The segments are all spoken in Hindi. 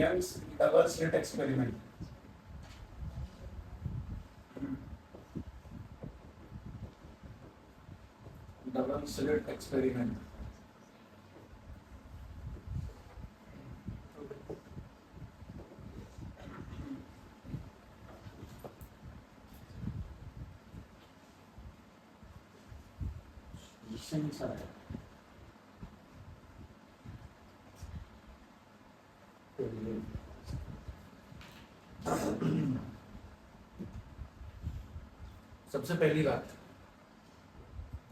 Young's double slit experiment. Double slit experiment सेंसर है। सबसे पहली बात,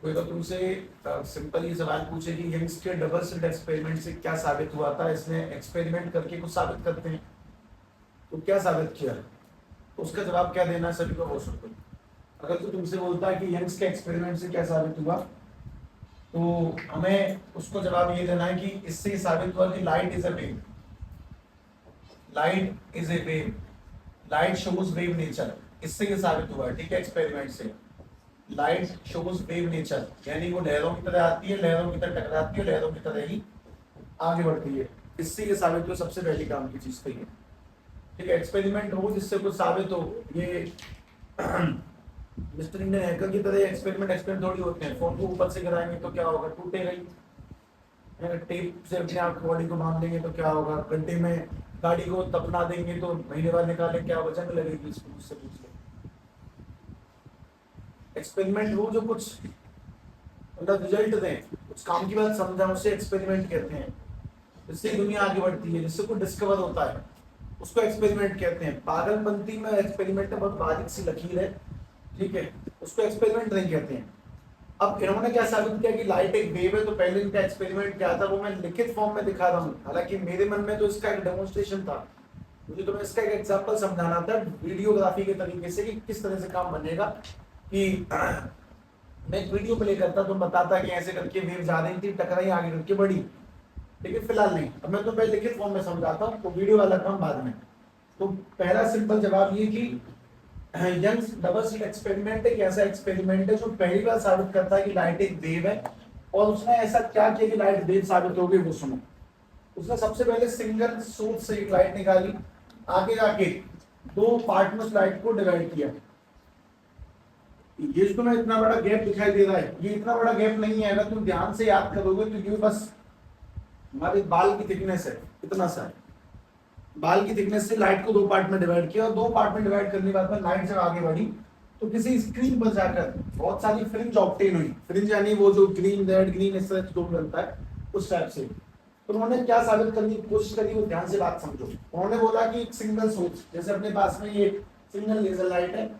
कोई तो तुमसे सिंपल ये सवाल पूछे कि यंग्स के डबल स्लिट एक्सपेरिमेंट से क्या साबित हुआ था, इसने एक्सपेरिमेंट करके कुछ साबित करते हैं तो क्या साबित किया, तो उसका जवाब क्या देना है सभी को बहुत सिंपल। अगर तो तुमसे बोलता है कि यंग्स के एक्सपेरिमेंट से क्या साबित हुआ, तो हमें उसको जवाब ये देना है कि इससे साबित हुआ कि light is a wave, light is a wave, light shows wave nature, इससे ये साबित हुआ है। ठीक है, एक्सपेरिमेंट से लाइट शोज वेव नेचर, यानी वो लहरों की तरह आती है, लहरों की तरह टकराती है, लहरों की तरह ही आगे बढ़ती है, इससे ये साबित हुआ। सबसे पहली काम की चीज तो ये, ठीक है, एक्सपेरिमेंट हो जिससे कुछ साबित हो। ये मिस्टर इंडियन हैकर की तरह एक्सपेरिमेंट थोड़ी होते हैं। फोन को ऊपर से गिराएंगे तो क्या होगा, टूटेगा ही। टेप से अपने आप बॉडी को बांध देंगे तो क्या होगा, गड्ढे में गाड़ी को तपना देंगे तो महीने बाद निकाले क्या होगा, जंग लगेगी। इसको मुझसे पूछ लो। एक्सपेरिमेंट हो जो कुछ मतलब रिजल्ट दें, कुछ काम की बात समझा, उसे एक्सपेरिमेंट कहते हैं। जिससे दुनिया आगे बढ़ती है, जिससे कुछ डिस्कवर होता है, उसको एक्सपेरिमेंट कहते हैं। पागलपंती में एक्सपेरिमेंट बहुत बारीक सी लकीर है, ठीक है, उसको एक्सपेरिमेंट नहीं कहते हैं। अब इन्होंने क्या साबित किया कि लाइट एक वेव है, तो पहले इनका एक्सपेरिमेंट क्या था वो मैं लिखित फॉर्म में दिखा रहा हूँ। हालांकि मेरे मन में तो इसका एक डेमोन्स्ट्रेशन था, मुझे तो इसका एक एग्जांपल समझाना था वीडियोग्राफी के तरीके से कि किस तरह से काम बनेगा। कि मैं एक वीडियो प्ले करता तो बताता कि ऐसे करके वेव जा रही थी, टकराई, आगे करके बढ़ी। लेकिन फिलहाल नहीं, अब मैं तो पहले लिखित फॉर्म में समझाता हूँ, तो वीडियो वाला काम बाद में। तो पहला सिंपल जवाब ये कि यंग्स डबल स्लिट एक्सपेरिमेंट एक ऐसा एक्सपेरिमेंट है जो पहली बार साबित करता है कि लाइट एक वेव है। और उसने ऐसा क्या किया कि लाइट वेव साबित हो गई, वो सुनो। उसने सबसे पहले सिंगल सोर्स से एक लाइट निकाली, आगे जाके दो पार्ट में उस लाइट को डिवाइड किया। ये जो तुम्हें इतना बड़ा गैप दिखाई दे रहा है, ये इतना बड़ा गैप नहीं है। अगर तुम ध्यान से याद करोगे तो ये बस हमारे बाल की थिकनेस है, इतना सा है। बाल की थिकनेस से लाइट को दो पार्ट में डिवाइड किया, और दो पार्ट में डिवाइड करने के बाद में लाइट जब आगे बढ़ी तो किसी स्क्रीन पर जाकर बहुत सारी फ्रिंज ऑब्टेन हुई। फ्रिंज यानी वो जो ग्रीन रेड ग्रीन इस तरह से बनता है, उस टाइप से। तो उन्होंने क्या साबित करने की कोशिश करी, वो ध्यान से बात समझो। उन्होंने बोला कि एक सिंगल सोर्स, जैसे अपने पास में ये सिंगल लेजर लाइट है,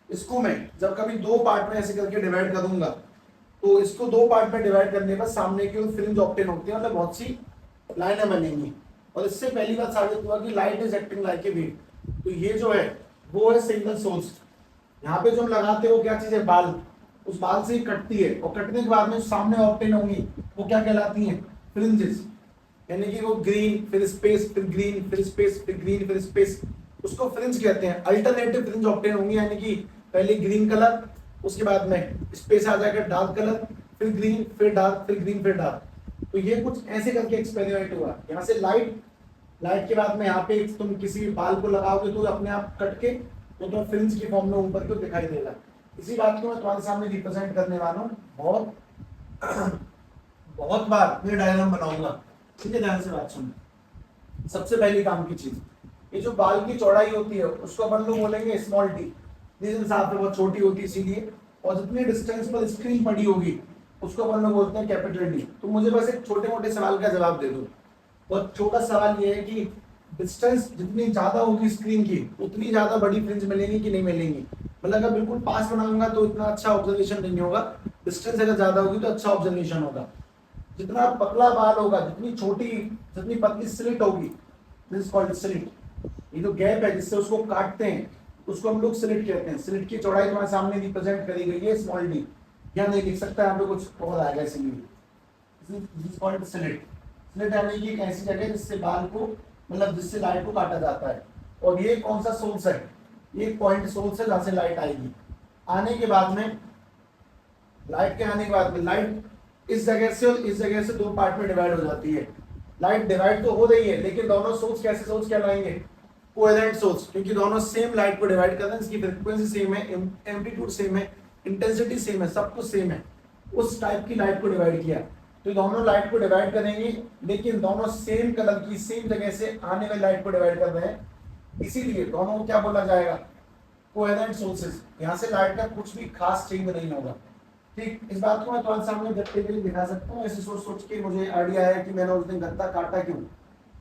इसको मैं जब कभी दो पार्ट में ऐसे करके डिवाइड करूंगा, तो इसको दो पार्ट में डिवाइड करने पर सामने की ओर फ्रिंज ऑब्टेन होती है, मतलब बहुत सी लाइनें बनेंगी। और इससे पहली बात साबित हुआ कि light is acting like a wave. तो ये जो है वो है सिंगल सोर्स। यहाँ पे जो हम लगाते हैं वो क्या चीज है, बाल। उस बाल से ही कटती है, और कटने के बाद में सामने ऑब्टेन होंगी, वो क्या कहलाती हैं, फ्रिंजेस। यानी कि वो ग्रीन फिर स्पेस फिर ग्रीन फिर स्पेस फिर ग्रीन फिर स्पेस, उसको फ्रिंज कहते हैं। अल्टरनेटिव फ्रिंज ऑब्टेन होंगी, यानी कि पहले ग्रीन कलर, उसके बाद में स्पेस आ जाएगा डार्क कलर, फिर ग्रीन फिर डार्क फिर ग्रीन फिर डार्क। तो ये कुछ ऐसे करके एक्सपेरिमेंट हुआ। यहाँ से लाइट के बाद में यहाँ पे तुम किसी बाल को लगाओगे तो अपने आप कट के तो तुम्हें फ्रिंज की फॉर्म में ऊपर को दिखाई देगा। इसी बात को मैं तुम्हारे सामने रिप्रेजेंट करने वाला हूँ। बहुत बहुत बार मैं डायग्राम बनाऊंगा, ठीक है, ध्यान से बात सुनो। सबसे पहली काम की चीज, ये जो बाल की चौड़ाई होती है उसको अपन लोग बोलेंगे स्मॉल टी। जिस हिसाब से बहुत छोटी होती है इसीलिए, और जितनी डिस्टेंस पर स्क्रीन पड़ी होगी उसको अपन लोग बोलते हैं कैपिटल डी। तो मुझे बस एक छोटे मोटे सवाल का जवाब दे दो। बहुत छोटा सवाल ये है कि डिस्टेंस जितनी ज्यादा होगी स्क्रीन की, उतनी ज्यादा बड़ी फ्रिंज मिलेंगी कि नहीं मिलेंगी। मतलब अगर बिल्कुल पास बनाऊंगा तो इतना अच्छा ऑब्जर्वेशन नहीं होगा, डिस्टेंस अगर ज्यादा होगी तो अच्छा ऑब्जर्वेशन होगा। जितना पतला बाल होगा, जितनी पतली स्लिट होगी, दिस इज कॉल्ड स्लिट। ये जो गैप है जिससे उसको काटते हैं उसको हम लोग स्लिट कहते हैं। स्लिट की चौड़ाई तुम्हारे सामने रिप्रेजेंट करी गई है स्मॉल डी। यहाँ नहीं लिख सकता, यहाँ पे कुछ और आएगा इसीलिए। This is called slit. Slit यानी कि एक ऐसी जगह जिससे बाल को, मतलब जिससे लाइट को काटा जाता है। और ये कौन सा सोर्स है, ये पॉइंट सोर्स है जहां से लाइट आएगी। आने के बाद में लाइट के आने के बाद में लाइट इस जगह से और इस जगह से दो पार्ट में डिवाइड हो जाती है। लाइट डिवाइड तो हो रही है, लेकिन दोनों सोर्स कैसे सोर्स कहलाएंगे? कोहेरेंट सोर्स, क्योंकि दोनों सेम लाइट को डिवाइड कर रहे हैं, इसकी फ्रीक्वेंसी सेम है, एम्पलीट्यूड सेम है, इंटेंसिटी सेम है, सब कुछ सेम है, उस टाइप की लाइट को डिवाइड किया। तो दोनों लाइट को डिवाइड करेंगे, लेकिन दोनों सेम कलर की सेम जगह से आने वाली लाइट को डिवाइड कर रहे हैं, इसीलिए दोनों को क्या बोला जाएगा? Coherent sources. यहाँ से लाइट का कुछ भी खास चेंज नहीं होगा। ठीक, इस बात को मैं तुम्हारे सामने गत्ते के लिए दिखा सकता हूँ। ऐसे सोच सोच के मुझे आइडिया है कि मैंने उस दिन गत्ता काटा क्यों।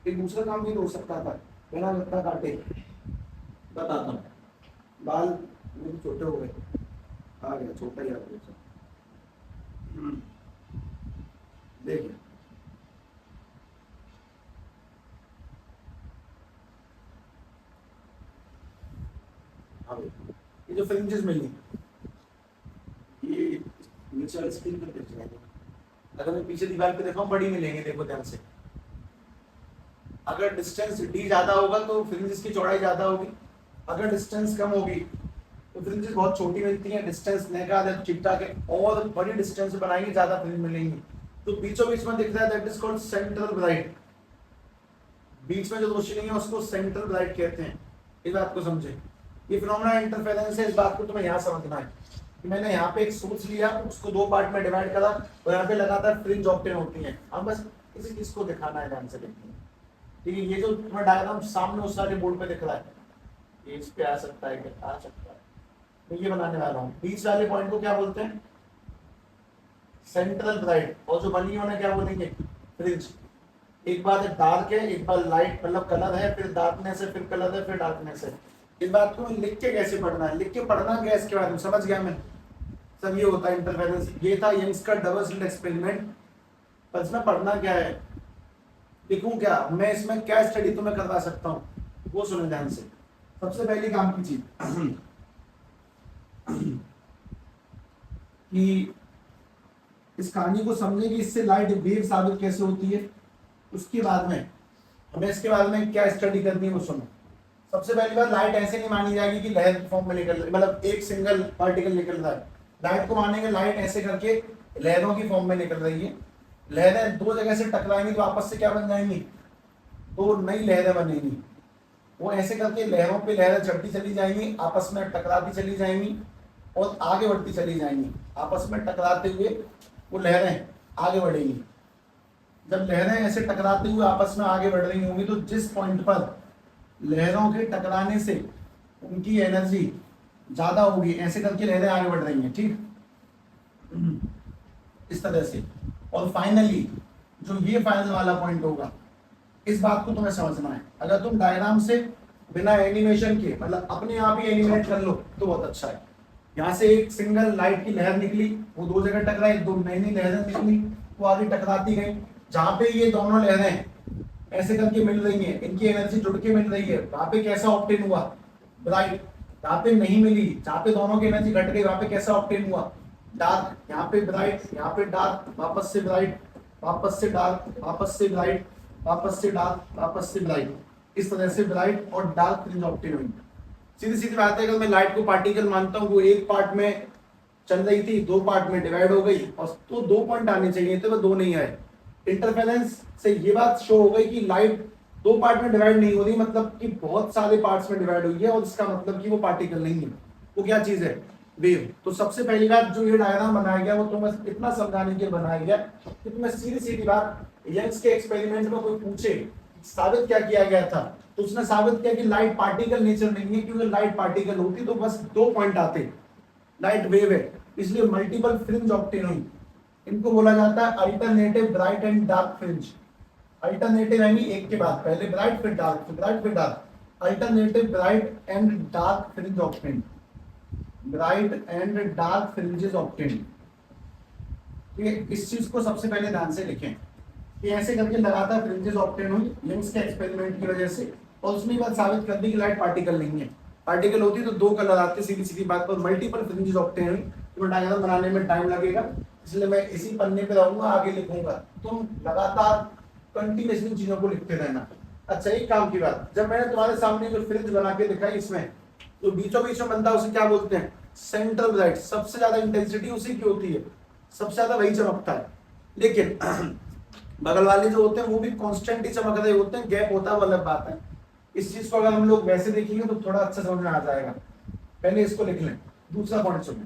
एक दूसरा काम भी तो हो सकता था बिना गत्ता काटे। बताता हूँ। बाल मेरे छोटे हो गए, आ गया छोटा ही आ गया। देखिए ये जो फ्रिंजेस मिली, ये नीचे वाली स्क्रीन पर दिख जाएगा। अगर मैं पीछे दीवार पे देखा बड़ी मिलेंगे, देखो ध्यान से। अगर डिस्टेंस डी ज्यादा होगा तो फ्रिंजेस की चौड़ाई ज्यादा होगी, अगर डिस्टेंस कम होगी तो फ्रिंजेस बहुत छोटी मिलती हैं। डिस्टेंस नेका है तो चिपटा के और बड़ी डिस्टेंस बनाएंगे, ज्यादा फ्रिंज मिलेंगी। तो बीचों बीच में दिख रहा है, that is called central bright. बीच में जो रोशनी है उसको सेंट्रल ब्राइट कहते हैं। इस बात को समझे। ये फिनोमेना इंटरफेरेंस है, इस बात को तुम्हें यहाँ समझना है कि मैंने यहाँ पे एक सोर्स लिया, उसको दो पार्ट में डिवाइड करा और यहाँ पे लगातार फ्रिंज ऑब्टेन होती हैं। अब बस इसी चीज को दिखाना है, ध्यान से देखिए। ठीक है, ये जो तुम्हारा डायग्राम सामने उस सारे बोर्ड पे दिख रहा है, ये इस पे आ सकता है, क्या आ सकता है, तो ये बनाने वाला हूँ। बीच वाले पॉइंट को क्या बोलते हैं? Central bright. और जो बनी होना क्या बोलेंगे? फ्रिंज। एक बार डार्क है, एक बार लाइट, मतलब कलर है, फिर डार्कनेस है, फिर कलर है, फिर डार्कनेस है। इस बात को लिख के कैसे पढ़ना है? लिख के पढ़ना क्या, इसके बारे में समझ गया मैं। सब ये होता है इंटरफेरेंस। ये था यंग्स का डबल स्लिट एक्सपेरिमेंट। पर इसमें पढ़ना क्या है, लिखूं क्या मैं, इसमें क्या स्टडी तो मैं करवा सकता हूँ, वो सुने ध्यान से। सबसे पहली काम की चीज कि इस कहानी को समझे कि इससे लाइट वेव साबित कैसे होती है। उसके बाद में हमें इसके बारे में क्या स्टडी करनी है वो सुनो। सबसे पहली बात, लाइट ऐसे नहीं मानी जाएगी कि लहर फॉर्म में निकल, मतलब एक सिंगल पार्टिकल निकल रहा है। लाइट को मानेंगे लाइट ऐसे करके लहरों की फॉर्म में निकल रही है। लहरें दो जगह से टकराएंगी तो आपस से क्या बन जाएंगी? दो नई लहरें बनेंगी। वो ऐसे करके लहरों पे लहरें चढ़ती चली जाएंगी, आपस में टकराती चली जाएंगी और आगे बढ़ती चली जाएंगी। आपस में टकराते हुए वो लहरें आगे बढ़ेंगी। जब लहरें ऐसे टकराते हुए आपस में आगे बढ़ रही होंगी तो जिस पॉइंट पर लहरों के टकराने से उनकी एनर्जी ज्यादा होगी, ऐसे करके लहरें आगे बढ़ रही हैं। ठीक, इस तरह से। और फाइनली जो ये फाइनल वाला पॉइंट होगा, इस बात को तुम्हें समझना है। अगर तुम डायग्राम से बिना एनिमेशन के, मतलब अपने आप ही एनिमेट कर लो तो बहुत अच्छा है। यहाँ से एक सिंगल लाइट की लहर निकली, वो दो जगह टकराई, दो नई नई लहरें निकली, वो आगे टकराती गई। जहाँ पे ये दोनों लहरें ऐसे करके मिल रही हैं, इनकी एनर्जी जुड़ के मिल रही है, वहां पे कैसा ऑब्टेन हुआ? ब्राइट। जहाँ पे नहीं मिली, जहाँ पे दोनों की एनर्जी घट गई, वहां पे कैसा ऑब्टेन हुआ? डार्क। यहाँ पे ब्राइट, यहाँ पे डार्क, वापस से ब्राइट, वापस से डार्क, वापस से ब्राइट, वापस से डार्क, वापस से ब्राइट। इस तरह से ब्राइट और डार्क फ्रिंज ऑब्टेन हुई। सीधी सीधी बात है, अगर मैं लाइट को पार्टिकल मानता हूँ, वो एक पार्ट में चल रही थी, दो पार्ट में डिवाइड हो गई, और तो दो पॉइंट आने चाहिए थे, वो दो नहीं आए। इंटरफेरेंस से ये बात शो हो गई कि लाइट दो पार्ट में डिवाइड नहीं हो रही, मतलब कि बहुत सारे पार्ट्स में डिवाइड हुई है, और इसका मतलब कि वो पार्टिकल नहीं है, वो क्या चीज है? वेव। तो सबसे पहली बात, जो ये डायग्राम बनाया गया वो तुम्हें इतना समझाने के लिए बनाया गया कि तुम्हें सीधी सीधी बात, यंग्स के एक्सपेरिमेंट में कोई पूछे साबित क्या किया गया था, तो उसने साबित किया कि लाइट पार्टिकल नेचर नहीं है, क्योंकि लाइट पार्टिकल होती तो बस दो पॉइंट आते। लाइट वेव है, इसलिए मल्टीपल फ्रिंज ऑब्टेन हुई। इनको बोला जाता है alternative bright and dark fringe. Alternative यानी एक के बाद, पहले ब्राइट फिर डार्क, फिर ब्राइट फिर dark. Alternative bright and dark fringe obtain, bright and dark fringes obtain. ठीक है, इस चीज को सबसे पहले ध्यान से लिखें कि ऐसे करके लगातार फ्रिंजेस ऑब्टेन हुई यंग्स के एक्सपेरिमेंट की वजह से, और उसने बात साबित कर दी कि लाइट पार्टिकल नहीं है। पार्टिकल होती तो दो कलर आते, सीधी सीधी बात पर। मल्टीपल फ्रिंजेस ऑब्टेन हुई। तो डायग्राम बनाने में टाइम लगेगा, इसलिए मैं इसी पन्ने पे रहूंगा, आगे लिखूंगा। तुम लगातार कंटिन्यूअसली चीजों को लिखते रहना। अच्छा, एक काम की बात, जब मैंने तुम्हारे सामने जो फ्रिंज बना के दिखाई, इसमें तो बीचों बीच में बनता है, उसे क्या बोलते हैं? Central bright. सबसे ज्यादा इंटेंसिटी उसी की होती है, सबसे ज्यादा वही चमकता है। लेकिन बगल वाले जो होते हैं वो भी कॉन्स्टेंट ही चमक रहे होते हैं, गैप होता है वो अलग बात है। इस चीज को अगर हम लोग वैसे देखेंगे तो थोड़ा अच्छा समझ में आ जाएगा। पहले इसको लिख लें। दूसरा पॉइंट सुनिए,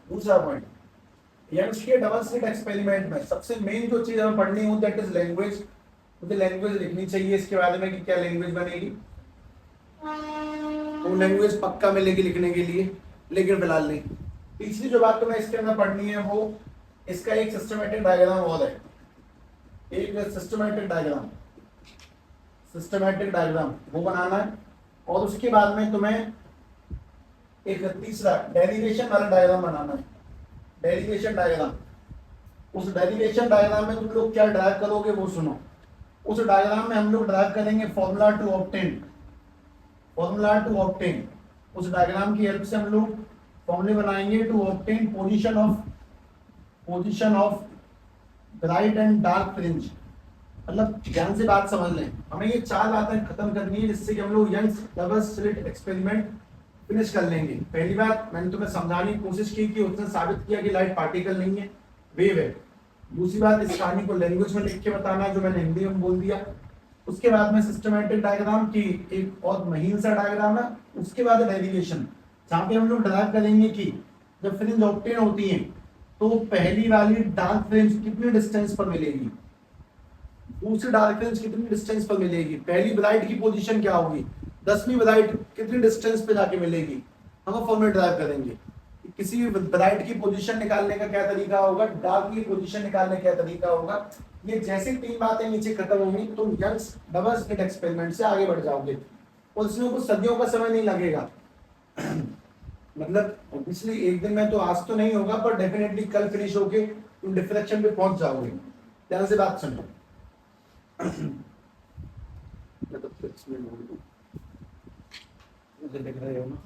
दूसरा पॉइंट, यंग्स के डबल स्लिट एक्सपेरिमेंट में सबसे मेन जो चीज हमें पढ़नी हो दैट इज लैंग्वेज। मुझे लैंग्वेज लिखनी चाहिए इसके बारे में कि क्या लैंग्वेज बनेगी, तो लैंग्वेज पक्का मिलेगी लिखने के लिए, लेकिन फिलहाल नहीं। तीसरी जो बात तुम्हें इसके अंदर पढ़नी है वो इसका एक सिस्टमेटिक डायग्राम और है, एक सिस्टमेटिक डायग्राम, सिस्टमेटिक डायग्राम वो बनाना है। और उसके बाद में तुम्हें एक तीसरा डेरिवेशन वाला डायग्राम बनाना है, डेरिवेशन डायग्राम। उस डेरिवेशन डायग्राम में तुम लोग क्या ड्राइव करोगे वो सुनो। उस डायग्राम में हम लोग ड्राइव करेंगे formula to obtain, formula to obtain. उस डायग्राम की हेल्प से हम लोग फॉर्मूले बनाएंगे to obtain position of bright and dark fringe. मतलब ध्यान से बात समझ लें, हमें ये चार बातें खत्म करनी है जिससे कि हम लोग Young's double slit experiment finish कर लेंगे। पहली बात मैंने तुम्हें समझाने की कोशिश की कि उसने साबित किया कि लाइट पार्टिकल नहीं है, वेव है। दूसरी बात, इस कहानी को लैंग्वेज में लिख के बताना जो मैंने हिंदी में बोल दिया। उसके बाद में सिस्टमैटिक डायग्राम की एक और महीन सा डायग्राम है। उसके बाद डेरिवेशन, जहाँ पे हम लोग ड्राइव करेंगे कि जब फ्रिंज ऑब्टेन होती है तो पहली वाली डार्क फ्रिंज कितनी डिस्टेंस पर मिलेगी, दूसरी डार्क फ्रिंज कितनी डिस्टेंस पर मिलेगी, पहली ब्राइट की पोजीशन क्या होगी, 10वीं ब्राइट कितनी डिस्टेंस पे जाके मिलेगी। हम फॉर्मूला ड्राइव करेंगे किसी भी ब्राइट की पोजीशन निकालने का क्या तरीका होगा, डार्क की पोजीशन निकालने का क्या तरीका होगा। ये जैसे तीन बातें नीचे खत्म होंगी तुम यंग्स डबल स्लिट एक्सपेरिमेंट से आगे बढ़ जाओगे और इसमें कुछ सदियों का समय नहीं लगेगा। मतलब ऑब्वियसली एक दिन में तो आज तो नहीं होगा पर डेफिनेटली कल फिनिश होके तुम डिफ्रेक्शन पे पहुंच जाओगे। ध्यान से बात सुनो। मुझे दिख रहे हो ना,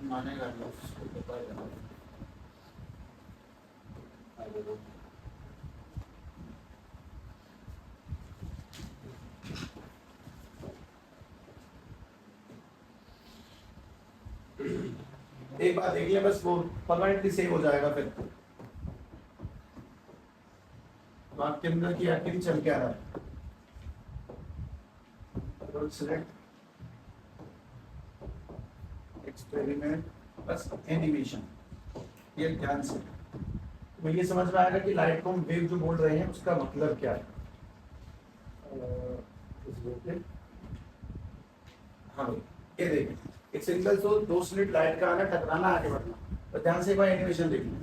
मानेगा एक बात देखिए बस, वो परमानेंटली सेव हो जाएगा। फिर आपके अंदर की एक्टिविटी चल के आ रहा है। सिलेक्ट एक्सपेरिमेंट बस एनिमेशन, ये ध्यान से तो ये समझ में आएगा कि लाइट को हम वेव जो बोल रहे हैं उसका मतलब क्या है। हाँ भाई ये देखिए, एक सिंगल सो दो स्लिट लाइट का आना, टकराना, आगे बढ़ना। तो ध्यान से एक बार एनिमेशन देखिए।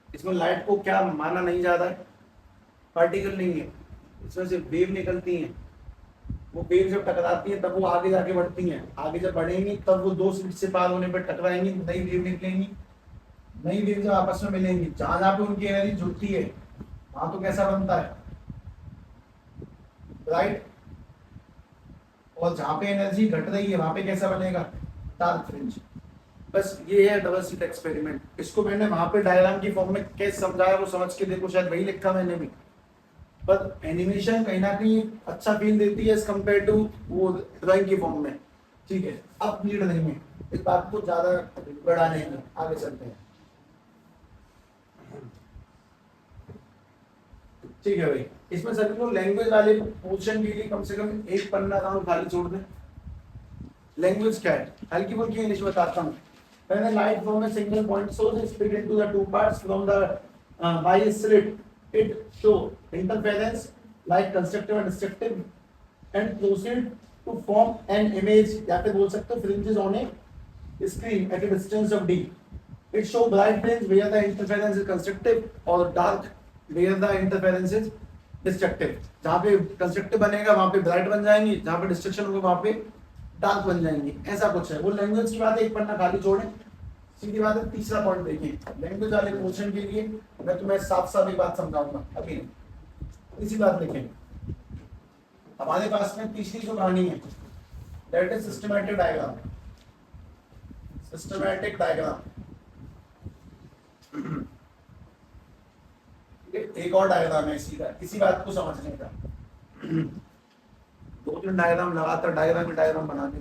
इसमें लाइट को क्या माना नहीं जा रहा है, पार्टिकल नहीं है, इसमें से वेव निकलती हैं। वो वेव जब टकराती है तब वो आगे जाके बढ़ती हैं, आगे जब बढ़ेंगी तब वो दो स्लिट से पार होने पर टकराएंगी, नई वेव निकलेंगी। नई वेव जब आपस में मिलेंगी, जहां जहां पे उनकी एनर्जी जुड़ती है वहां तो कैसा बनता है, राइट। और जहां पे एनर्जी घट रही है वहां पे कैसा बनेगा, डार्क फ्रिंज। बस ये है डबल स्लिट एक्सपेरिमेंट। इसको मैंने वहां पे डायग्राम की फॉर्म में कैसे समझाया वो समझ के देखो, शायद वही लिखा मैंने भी। पर एनिमेशन कहीं ना कहीं अच्छा फील देती है एज कम्पेयर टू वो ड्राइंग की फॉर्म में। ठीक है, अब नीड नहीं है इस बात को ज्यादा बढ़ाने में, आगे चलते हैं। ठीक है भाई, इसमें सभी को लैंग्वेज वाले पोर्शन के लिए कम से कम एक पन्ना काम खाली छोड़ दें। लैंग्वेज क्या है, हल्की फुल्की इंग्लिश बताता हूँ। When the light from a single point source is split into the two parts from the by a slit, it show interference like constructive and destructive and proceed to form an image या फिर बोल सकते हो fringes on a screen at a distance of d. It show bright fringe where the interference is constructive or dark where the interference is destructive. जहाँ पे constructive बनेगा वहाँ पे bright बन जाएंगी, जहाँ पे destruction होगा वहाँ पे डार्क बन जाएंगे. ऐसा कुछ है. वो लैंग्वेज की बात है, एक पन्ना खाली छोड़ें. सीधी बात है. तीसरा पॉइंट देखिए, लैंग्वेज वाले क्वेश्चन के लिए मैं तुम्हें साफ साफ एक बात समझाऊंगा अभी नहीं. इसी बात लिखें. हमारे पास में तीसरी जो कहानी है that is systematic diagram. Systematic diagram. एक और डायग्राम है इसी बात को समझने का. दो तीन डायग्राम लगातार डायग्राम बनाने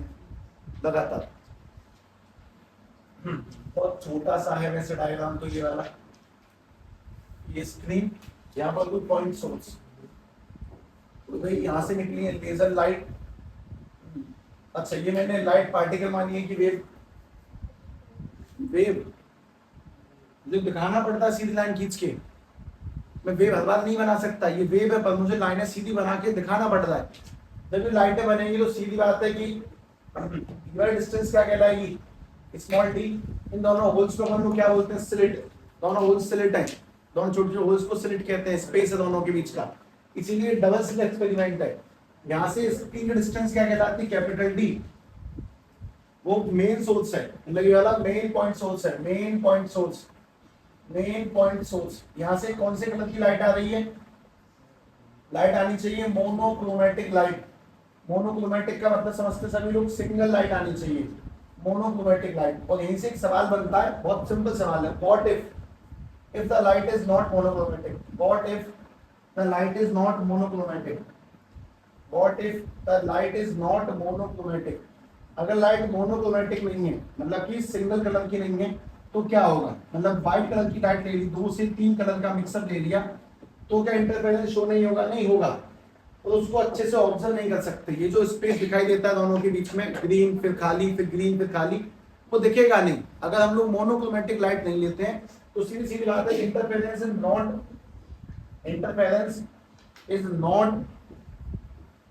लगातार. बहुत छोटा सा है वैसे डायग्राम तो ये वाला. ये स्क्रीन, यहाँ पर कोई पॉइंट सोर्स, तो भाई यहाँ से निकली है लेजर लाइट. अच्छा, ये मैंने लाइट पार्टिकल मानी है कि वेव मुझे दिखाना पड़ता है सीधी लाइन खींच के. मैं वेव हर बार नहीं बना सकता. ये वेव है पर मुझे लाइनें सीधी बना के दिखाना पड़ रहा है. जब ये लाइटें बनेंगी तो सीधी बात है कि यूनिट डिस्टेंस क्या कहलाएगी, स्मॉल डी. इन दोनों होल्स को हम लोग क्या बोलते हैं, स्लिट. दोनों होल्स स्लिट हैं. दोनों छोटे छोटे होल्स को स्लिट कहते हैं. स्पेस है दोनों के बीच का, इसीलिए डबल स्लिट एक्सपेरिमेंट है. यहाँ से स्क्रीन की डिस्टेंस क्या कहलाती है, कैपिटल डी. वो मेन सोर्स है, मतलब ये वाला मेन पॉइंट सोर्स है. Main point source. यहाँ से कौन से कलर की लाइट आ रही है, लाइट आनी चाहिए मोनोक्रोमेटिक लाइट. मोनोक्रोमेटिक का मतलब समझते सभी लोग, सिंगल लाइट आनी चाहिए, मोनोक्रोमेटिक लाइट. और यहीं से एक सवाल बनता है, बहुत सिंपल सवाल है. What if the light is not monochromatic. What if the light is not monochromatic. What if the light is not monochromatic. अगर लाइट मोनोक्रोमेटिक नहीं है, मतलब कि सिंगल कलर की नहीं है, तो क्या होगा, मतलब व्हाइट कलर की लाइट ले ली, 2 से 3 कलर का मिक्सअप ले लिया, तो क्या इंटरफेरेंस शो नहीं होगा, नहीं होगा. और उसको अच्छे से ऑब्जर्व नहीं कर सकते. ये जो स्पेस दिखाई देता है दोनों के बीच में, ग्रीन फिर खाली फिर ग्रीन फिर खाली, वो दिखेगा नहीं अगर हम लोग मोनोक्रोमेटिक लाइट नहीं लेते हैं. तो सीधी सीधी बात है, interference is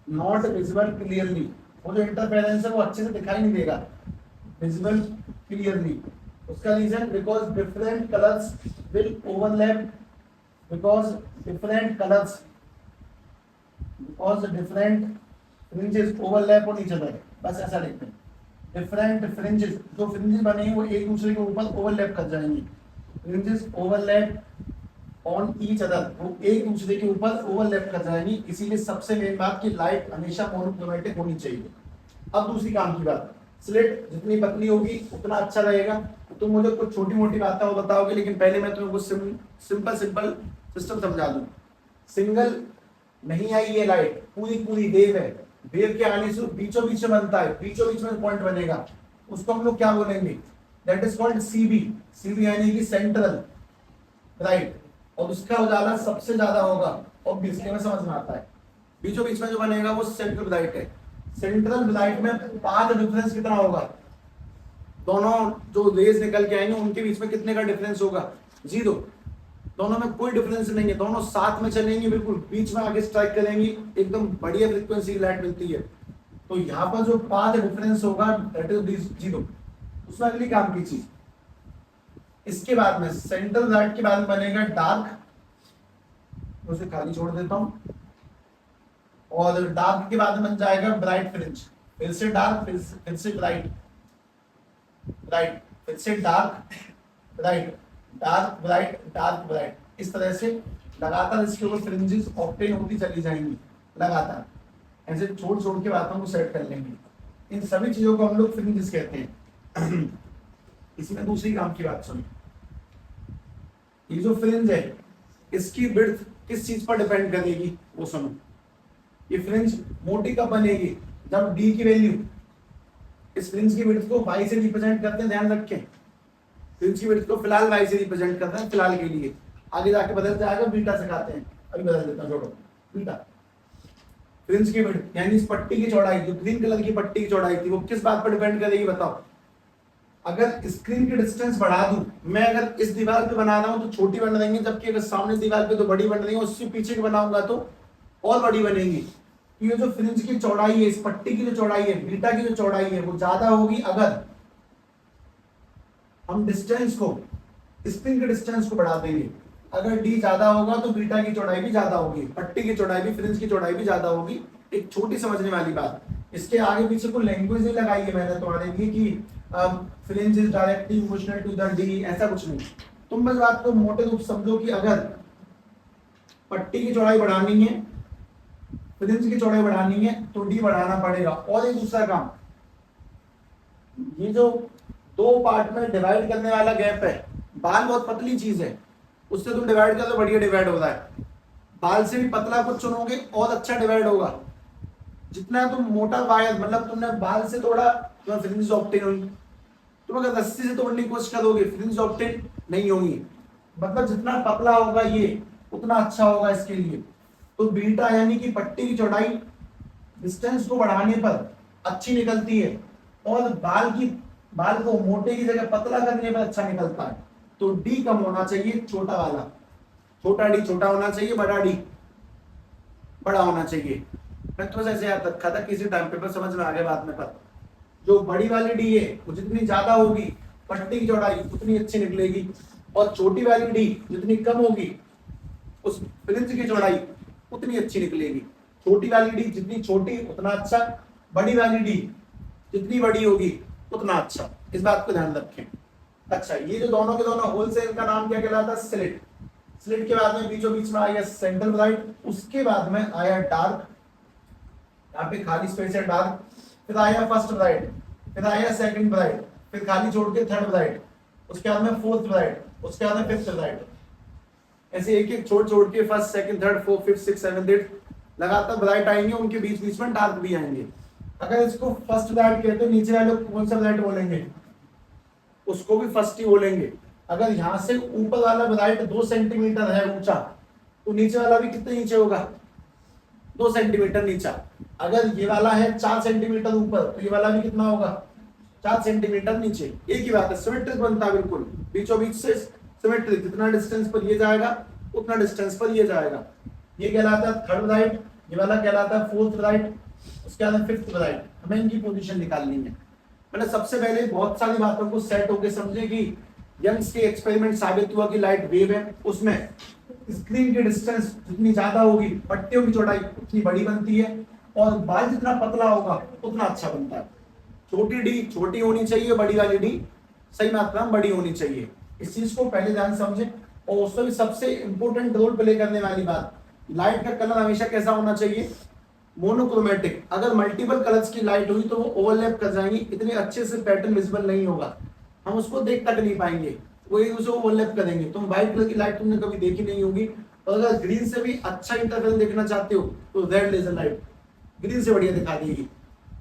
not visible clearly. वो जो इंटरफेरेंस है वो अच्छे से दिखाई नहीं देगा विजिबल क्लियरली. उसका reason because different colours will overlap. because different fringes overlap on each other. बस ऐसा लिखते हैं. different fringes, जो fringes बने हैं वो एक दूसरे के ऊपर overlap कर जाएंगे. fringes overlap on each other, वो एक दूसरे के ऊपर overlap कर जाएंगी. इसीलिए सबसे मेन बात कि लाइट हमेशा मोनोक्रोमेटिक होनी चाहिए. अब दूसरी काम की बात, स्लिट जितनी पतली होगी उतना अच्छा रहेगा. तुम मुझे कुछ छोटी मोटी बातें वो बताओगे, लेकिन पहले मैं तुम्हें कुछ सिंपल सिस्टम समझा दूं. सिंगल नहीं आई ये लाइट, पूरी वेव है. वेव के आने से बीचों बीच में बनता है, बीचों बीच में पॉइंट बनेगा, उसको हम लोग क्या बोलेंगे, that is called CB. CB यानी कि सेंट्रल राइट. और उसका उजाला सबसे ज्यादा होगा, ऑब्वियसली में समझ में आता है. बीचों बीच में जो बनेगा वो सेंट्रल लाइट है. सेंट्रल लाइट में पाथ डिफरेंस कितना होगा, दोनों जो रेज निकल के आएंगे उनके बीच में कितने का डिफरेंस होगा, 0. दोनों में कोई डिफरेंस नहीं है, दोनों साथ में चलेंगे, बिल्कुल बीच में आगे स्ट्राइक करेंगी, एकदम बढ़िया फ्रीक्वेंसी की लाइट मिलती है. तो यहाँ पर जो पाथ डिफरेंस होगा दैट इज 0. उसमें अगली काम की चीज, इसके बाद में सेंट्रल लाइट के बाद में बनेगा डार्क. उसे खाली छोड़ देता हूं. और डार्क के बाद में बन जाएगा ब्राइट फ्रिंज. फिर से डार्क, फिर से ब्राइट, फिर से dark bright, dark bright, dark bright. इस तरह से लगातार इसके ऊपर फ्रिंजेस ऑब्टेन होती चली जाएंगी लगातार. ऐसे छोड़ के बातों को सेट कर लेंगे. इन सभी चीजों को हम लोग फ्रिंजेस कहते हैं. इसमें दूसरी काम की बात सुनिए. ये जो फ्रिंज है इसकी विड्थ किस चीज पर डिपेंड करेगी वो सुनो. ये फ्रिंज मोटी कब बनेगी, जब डी की वैल्यू, इस फ्रिंज की विड्थ को y से रिप्रेजेंट करते हैं, ध्यान रखें. फ्रिंज की विड्थ को फिलहाल y से रिप्रेजेंट करते हैं फिलहाल के लिए. आगे जाके बदल जाएगा, बीटा से खाते हैं, अभी बदल देता हूं, छोड़ो. बीटा फ्रिंज की विड्थ यानी इस पट्टी की चौड़ाई, जो ग्रीन कलर की पट्टी की चौड़ाई थी, वो किस बात पर डिपेंड करेगी बताओ. अगर स्क्रीन की डिस्टेंस बढ़ा दूं, मैं अगर इस दीवार पे बना रहा हूं तो छोटी बन देंगे, जबकि अगर सामने दीवार पे तो बड़ी बन रही है, उससे पीछे की बनाऊंगा तो और बड़ी बनेगी। ये जो फ्रिंज की चौड़ाई है, इस पट्टी की जो चौड़ाई है, बीटा की जो चौड़ाई है, वो ज्यादा होगी अगर हम डिस्टेंस को, स्प्रिंग के डिस्टेंस को बढ़ा देंगे। अगर डी ज्यादा होगा तो बीटा की चौड़ाई भी ज्यादा होगी, पट्टी की चौड़ाई भी, फ्रिंज की चौड़ाई भी ज्यादा होगी। एक छोटी समझने वाली बात, इसके आगे पीछे को लैंग्वेज नहीं लगाई है मैंने तुम्हारे लिए कि fringe is directly proportional to the D, ऐसा कुछ नहीं। तुम बस बात को मोटे रूप समझो कि अगर पट्टी की चौड़ाई बढ़ानी है, फ्रिंज की चौड़ाई बढ़ानी है, तो डी बढ़ाना पड़ेगा। और एक दूसरा काम, ये जो दो पार्ट में डिवाइड करने वाला गैप है, बाल बहुत पतली चीज है, उससे तुम डिवाइड कर दो, बढ़िया डिवाइड होता है। बाल से भी पतला कुछ चुनोगे और अच्छा डिवाइड होगा। जितना तुम मोटा वायर, मतलब तुमने बाल से तोड़ा तो फ्रिंज ऑब्टेन होगी, तुम अगर रस्सी से तोड़ने की कोशिश करोगे फ्रिंज ऑब्टेन नहीं होगी। मतलब जितना पतला होगा ये, उतना अच्छा होगा इसके लिए। तो बीटा यानी कि पट्टी की चौड़ाई डिस्टेंस को बढ़ाने पर अच्छी निकलती है, और बाल को मोटे की जगह पतला करने पर अच्छा निकलता है। तो डी कम होना चाहिए, छोटा वाला, छोटा डी छोटा होना चाहिए, बड़ा डी बड़ा होना चाहिए। मैं तो ऐसे याद रखा था, किसी टाइम पेपर समझ में आ गया बाद में। पर जो बड़ी वाली डी है वो जितनी ज्यादा होगी, पट्टी की चौड़ाई उतनी अच्छी निकलेगी, और छोटी वाली डी जितनी कम होगी, उस फ्रिंज की चौड़ाई उतनी अच्छी निकलेगी। छोटी वाली डी जितनी छोटी उतना अच्छा, बड़ी वाली डी जितनी बड़ी होगी उतना अच्छा। इस बात को ध्यान रखें। अच्छा, ये जो दोनों के दोनों होल से, इनका नाम क्या कहलाता है? स्लिट। स्लिट के बाद में बीचों बीच में आया सेंट्रल ब्राइट, उसके बाद में आया डार्क, यहाँ पे खाली स्पेस है डार्क, फिर आया फर्स्ट ब्राइट, फिर आया सेकंड ब्राइट, फिर खाली छोड़ के थर्ड ब्राइट, उसके बाद में फोर्थ ब्राइट, उसके बाद में फिफ्थ ब्राइट। ऐसे एक एक छोड़ छोड़ के first second third fourth fifth six seventh eight लगातार ब्राइट आएंगे, उनके बीच बीच में डार्क भी आएंगे। अगर इसको फर्स्ट ब्राइट कहते हैं, नीचे वाले कौन सा ब्राइट बोलेंगे? उसको भी फर्स्ट ही बोलेंगे। अगर यहाँ से ऊपर वाला ब्राइट 2 सेंटीमीटर है ऊंचा, तो नीचे वाला भी कितने नीचे होगा? 2 सेंटीमीटर नीचा। अगर ये वाला है 4 सेंटीमीटर ऊपर, तो ये वाला भी कितना होगा? 4 सेंटीमीटर नीचे। एक ही बात है, सिमेट्रिक बनता है बिल्कुल, बीचों बीच से सिमेट्रिक। जितना डिस्टेंस पर ये जाएगा उतना डिस्टेंस पर ये जाएगा। ये कहलाता है थर्ड ब्राइट, ये वाला कहलाता है फोर्थ ब्राइट, उसके बाद फिफ्थ ब्राइट। हमें इनकी पोजीशन निकालनी है। मैंने सबसे पहले बहुत सारी बातों को सेट होकर समझे कि यंग्स के एक्सपेरिमेंट साबित हुआ कि लाइट वेव है, उसमें स्क्रीन की डिस्टेंस जितनी ज्यादा होगी, पट्टियों की चौड़ाई उतनी बड़ी बनती है, और बाल जितना पतला होगा उतना अच्छा बनता है। छोटी डी छोटी होनी चाहिए, बड़ी वाली डी सही मात्रा में बड़ी होनी चाहिए। इस चीज को पहले ध्यान समझे। और उसमें भी सबसे इंपॉर्टेंट रोल प्ले करने वाली बात, लाइट का कलर हमेशा कैसा होना चाहिए? मोनोक्रोमेटिक। अगर मल्टीपल कलर्स की लाइट हुई तो वो ओवरलैप कर जाएंगी, इतने अच्छे से पैटर्न विजिबल नहीं होगा, हम उसको देख तक नहीं पाएंगे, वो एक दूसरे को ओवरलैप करेंगे। तुम व्हाइट कलर की लाइट तुमने कभी देखी नहीं होगी। और अगर ग्रीन से भी अच्छा इंटरफेरेंस देखना चाहते हो तो रेड लेजर लाइट ग्रीन से बढ़िया दिखा देगी।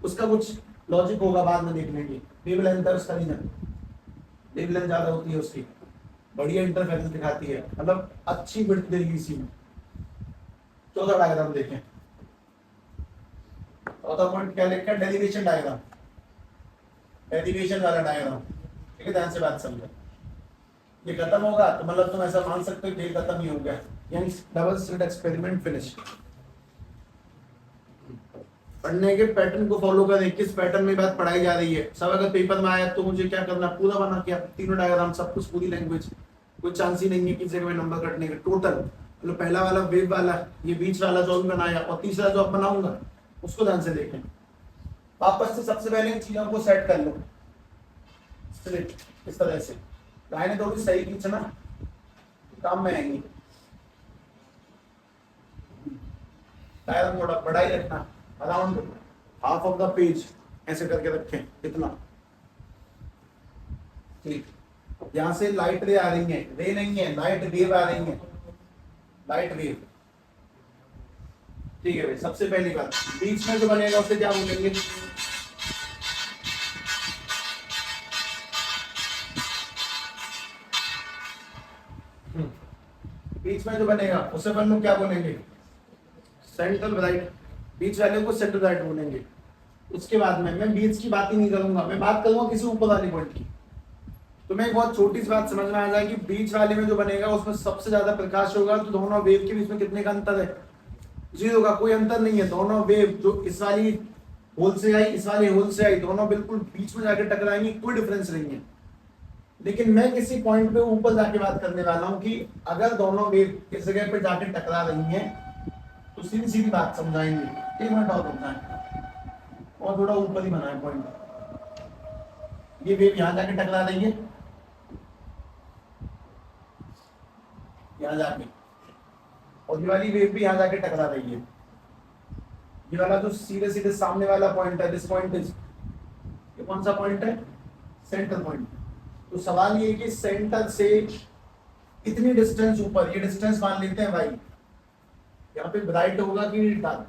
उसका कुछ लॉजिक होगा, बाद में देख लेंगे। वेवलेंथ है उसका रीजन, वेवलेंथ ज्यादा होती है उसकी, बढ़िया इंटरफेरेंस दिखाती है, मतलब अच्छी विड्थ देगी इसी में। चौथा डायग्राम देखें। चौथा पॉइंट क्या लिखा है? डेरिवेशन डायग्राम, डेरिवेशन वाला डायग्राम। ठीक है, ध्यान से बात समझो। ये खत्म होगा तो मतलब तुम ऐसा मान सकते हो कि ये खत्म ही हो गया, यानी डबल स्लिट एक्सपेरिमेंट फिनिश। पढ़ने के पैटर्न को फॉलो करें, किस पैटर्न में बात पढ़ाई जा रही है। सब अगर पेपर में आया तो मुझे क्या करना, पूरा बना के तीनों डायग्राम सब कुछ, पूरी लैंग्वेज, कोई चांस ही नहीं है किसी जगह में नंबर कटने का। टोटल मतलब पहला वाला वेव वाला, ये बीच वाला जो भी बनाया, और तीसरा जो अब बनाऊंगा उसको ध्यान से देखें। वापस से सबसे पहले इन चीजों को सेट कर लो। स्लिट इस तरह से लाइनें थोड़ी सही खींचना, काम में आएंगी। डायग्राम थोड़ा बड़ा ही रखना, around half of the page ऐसे करके रखें, इतना। ठीक, यहां से लाइट रे आ रही है, रे नहीं है, लाइट वेव आ रही है, लाइट वेव। ठीक है भाई, सबसे पहली बात, बीच में जो बनेगा उसे क्या बोलेंगे? बीच में जो बनेगा उसे अपन लोग क्या बोलेंगे? Central bright. बीच वाले को सेंट्रल ब्राइट बोलेंगे। उसके बाद में मैं बीच की बात ही नहीं करूंगा, मैं बात करूंगा किसी ऊपर वाले पॉइंट की। तुम्हें एक बहुत छोटी सी बात समझ में आ जाएगी, बीच वाले में जो बनेगा उसमें सबसे ज्यादा प्रकाश होगा, तो दोनों वेव के बीच में कितने का अंतर है? जीरो का, कोई अंतर नहीं है। दोनों वेव जो इस वाली होल से आई, इस वाली होल से आई, दोनों बिल्कुल बीच में जाके टकराएंगी, कोई डिफरेंस नहीं है। लेकिन मैं किसी पॉइंट पे ऊपर जाके बात करने वाला हूं कि अगर दोनों वेव इस जगह पे जाके टकरा रही हैं तो सीधी सीधी बात समझाएंगे। एक मिनट और रुकना है, और थोड़ा ऊपर ही बना है पॉइंट। ये वेव यहां जाके टकरा रही है, यहां जाके, और ये वाली वेव भी यहां जाके टकरा रही है। ये वाला जो सीधे सीधे सामने वाला पॉइंट है, दिस पॉइंट इज, ये कौन सा पॉइंट है? Centre point. तो सवाल ये है कि सेंटर से कितनी डिस्टेंस ऊपर, ये डिस्टेंस मान लेते हैं भाई, यहाँ पे ब्राइट होगा कि डार्क,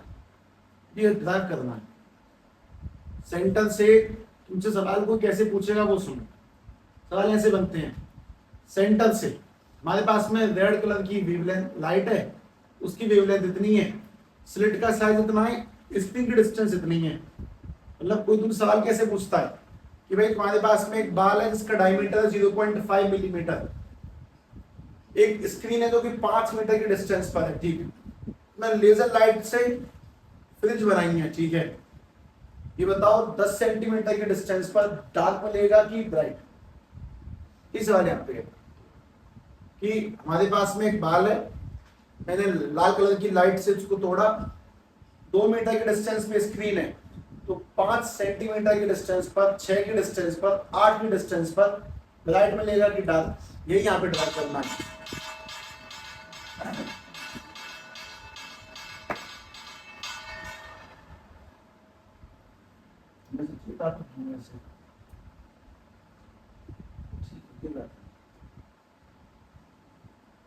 ये ड्राइव करना है। सेंटर से तुमसे सवाल को कैसे पूछेगा वो सुनो। सवाल ऐसे बनते हैं, सेंटर से हमारे पास में रेड कलर की वेवलेंथ लाइट है, उसकी वेवलेंथ इतनी है, स्लिट का साइज इतना है, स्क्रीन की डिस्टेंस इतनी है। मतलब कोई तुम सवाल कैसे पूछता है कि भाई तुम्हारे पास में एक बाल है जिसका डायमीटर 0.5 मिलीमीटर, एक स्क्रीन है जो कि 5 मीटर की डिस्टेंस पर है, ठीक है। मैं लेजर लाइट से फ्रिज बनाई है, ठीक है। ये बताओ 10 सेंटीमीटर के डिस्टेंस पर डार्क मिलेगा कि ब्राइट? इस सवाल यहाँ पे कि हमारे पास में एक बाल है, मैंने लाल कलर की लाइट से उसको तोड़ा, 2 मीटर के डिस्टेंस पे स्क्रीन है, तो 5 सेंटीमीटर के डिस्टेंस पर, 6 के डिस्टेंस पर, 8 के डिस्टेंस पर ब्राइट मिलेगा कि डार्क? यही यहाँ पे ड्राइव करना है।